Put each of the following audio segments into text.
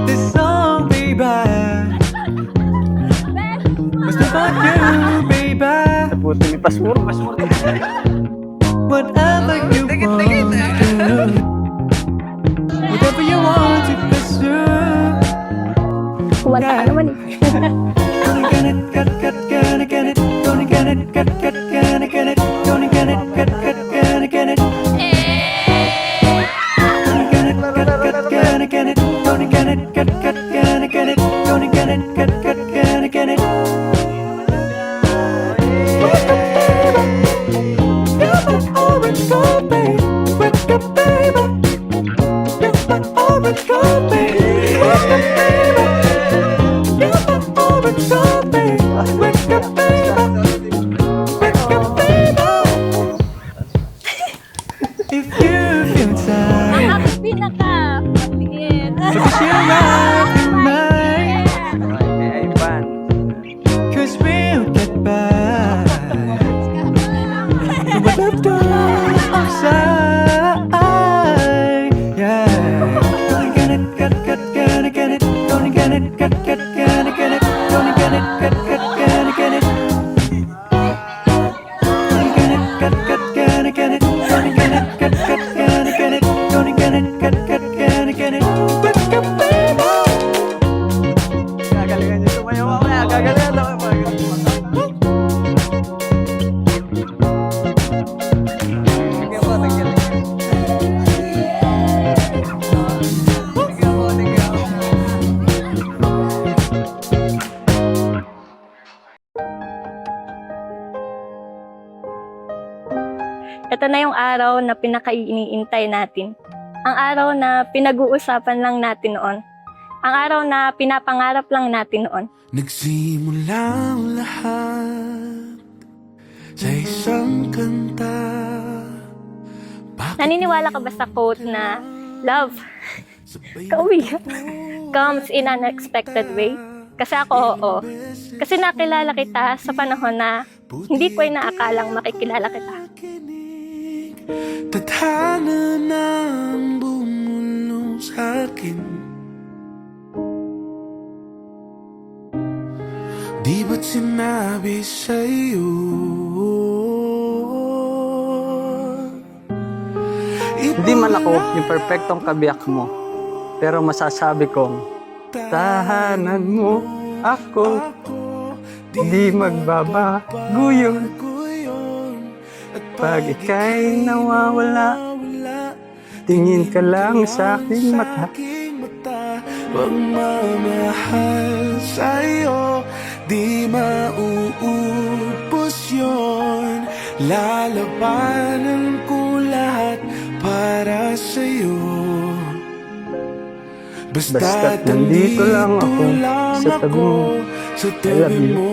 This song, baby, was about you, baby. Buti ni Pasmur. Whatever you want to do, whatever you want to pursue. Kumanta ka naman eh. Gonna get it, gonna get it, gonna get it, gonna get it, gonna get it, gonna get it. Gonna get it, gonna get it, gonna get it, gonna get it, gonna get it, gonna get it. You're my orange gold, babe. Wake up, baby. You're my orange gold, babe. Wake up, baby. You're my orange gold, babe. Wake up, baby. Wake up, baby. If you feel tired, Ang pinaka-patigin. because you're right in mine, Ay, Ivan. cause we'll get by. What I've done outside, yeah. Gonna get it, gonna get it, gonna get it, gonna get it, gonna get it, gonna get it, gonna get it. Gonna get it, gonna get it, gonna get it, gonna get it, gonna get it, gonna get it. Wake up, baby. Gagalingan niyo sumayaw mamaya. Gagalingan daw. Sige po, nagaling. Sige po, nagaling. Ito na yung araw na pinaka-iniintay natin. Ang araw na pinag-uusapan lang natin noon. Ang araw na pinapangarap lang natin noon. Nagsimula ang lahat sa isang kanta. Naniniwala ka ba sa quote na love comes in an unexpected way? Kasi ako, oo. Kasi nakilala kita sa panahon na hindi ko inaakalang makikilala kita. Tadhana ng bumulong sa akin. Di ba't sinabi sa'yo? Hindi man ako yung perfectong kabiyak mo. Pero masasabi kong, tahanan mo ako. Di magbabago yun. Pag ika'y nawawala, tingin ka lang sa aking mata. Pagmamahal sa'yo, di mauubos yun. Lalabanan ko lahat para sa'yo. Basta't nandito lang ako sa tabi mo. Sa I love tabi you. mo.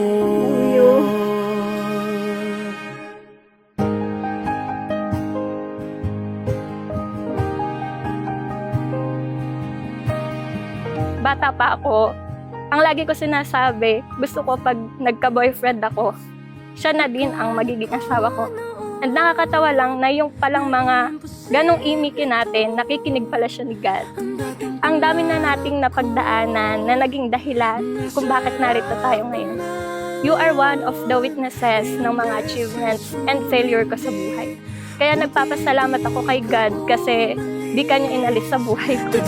Bata pa ako, ang lagi ko sinasabi, gusto ko pag nagka-boyfriend ako, siya na din ang magiging asawa ko. And nakakatawa lang na yung palang mga ganong imikin natin, nakikinig pala siya ni God. Ang dami na nating napagdaanan na naging dahilan kung bakit narito tayo ngayon. You are one of the witnesses ng mga achievements and failure ko sa buhay. Kaya nagpapasalamat ako kay God kasi di ka niya inalis sa buhay ko.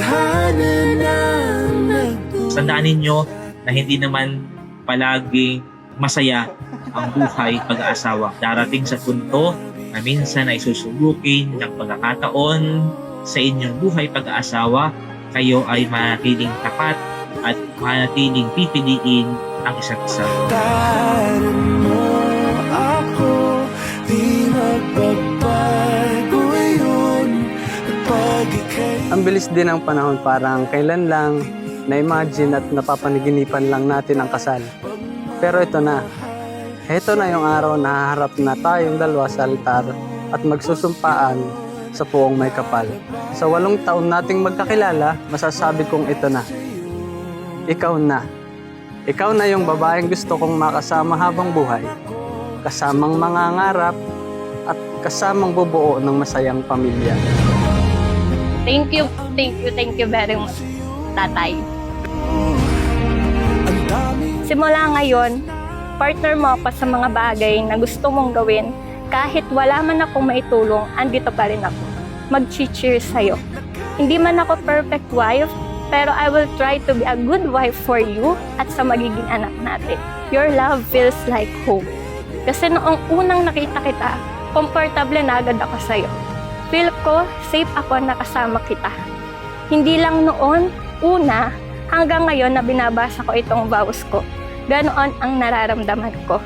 Tandaan ninyo na hindi naman palaging masaya ang buhay pag-aasawa. Darating sa punto na minsan ay susubukin ng pagkakataon sa inyong buhay pag-aasawa, kayo ay manatiling tapat at manatiling pipiliin ang isa't isa. Tahanan mo ako, di magbabago yun. At pag ika'y Ang bilis din ng panahon, parang kailan lang na-imagine at napapaniginipan lang natin ang kasal. Pero ito na. Ito na yung araw na haharap na tayong dalawa sa altar at magsusumpaan sa puong may kapal. Sa 8 taon nating magkakilala, masasabi kong ito na. Ikaw na. Ikaw na yung babaeng gusto kong makasama habang buhay. Kasamang mangangarap at kasamang bubuo ng masayang pamilya. Thank you very much, tatay. Simula ngayon, partner mo ako sa mga bagay na gusto mong gawin. Kahit wala man akong maitulong, andito pa rin ako. Mag-cheers sa'yo. Hindi man ako perfect wife, pero I will try to be a good wife for you at sa magiging anak natin. Your love feels like home. Kasi noong unang nakita kita, komportable na agad ako sa'yo. Feel ko, safe ako na kasama kita. Hindi lang noon, una, hanggang ngayon na binabasa ko itong vows ko. Ganoon ang nararamdaman ko.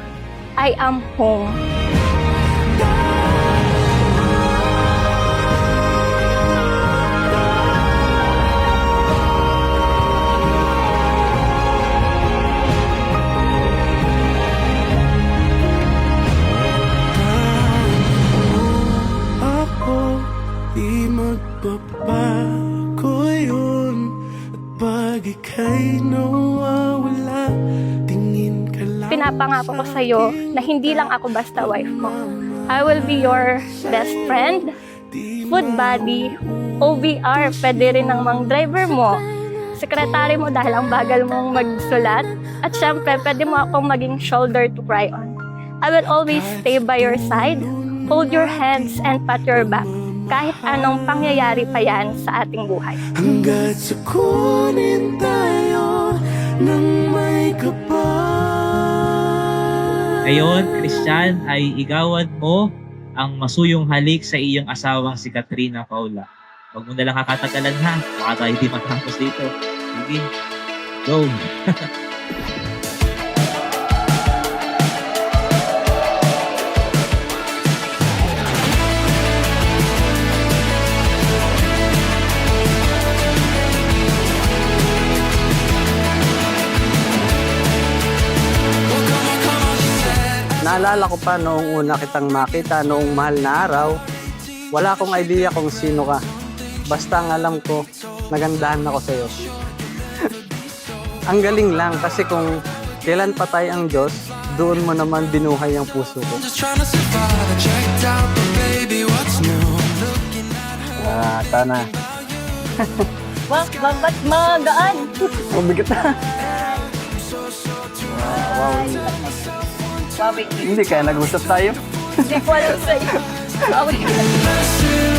I am home. Ako, di magbabago yun. At pag ika'y nawawala, tingin ka lang. Pinapangako ko sa'yo na hindi lang ako basta wife mo. I will be your best friend, food buddy, OBR, pwede rin ang mga driver mo, sekretary mo dahil ang bagal mong magsulat, at syempre pwede mo akong maging shoulder to cry on. I will always stay by your side, hold your hands and pat your back, kahit anong pangyayari pa yan sa ating buhay. Hanggat sukunin tayo ng may kapal. Ngayon, Christian, ay igawan mo ang masuyong halik sa iyong asawang si Katrina Paula. Huwag mo nalang kakatagalan ha. Baka tayo di matapos dito. Sige. Go. Naalala ko pa noong una kitang makita noong mahal na araw, wala akong idea kung sino ka. Basta ang alam ko, nagandahan ako sa'yo. Ang galing lang kasi kung kailan patay ang Diyos, doon mo naman binuhay ang puso ko. Just trying to survive, checked out, but baby, what's new? Tana. Ba't magaan? Mabigat na. Babi, Hindi kaya nag-usap tayo. hindi ko alam sa'yo. Messing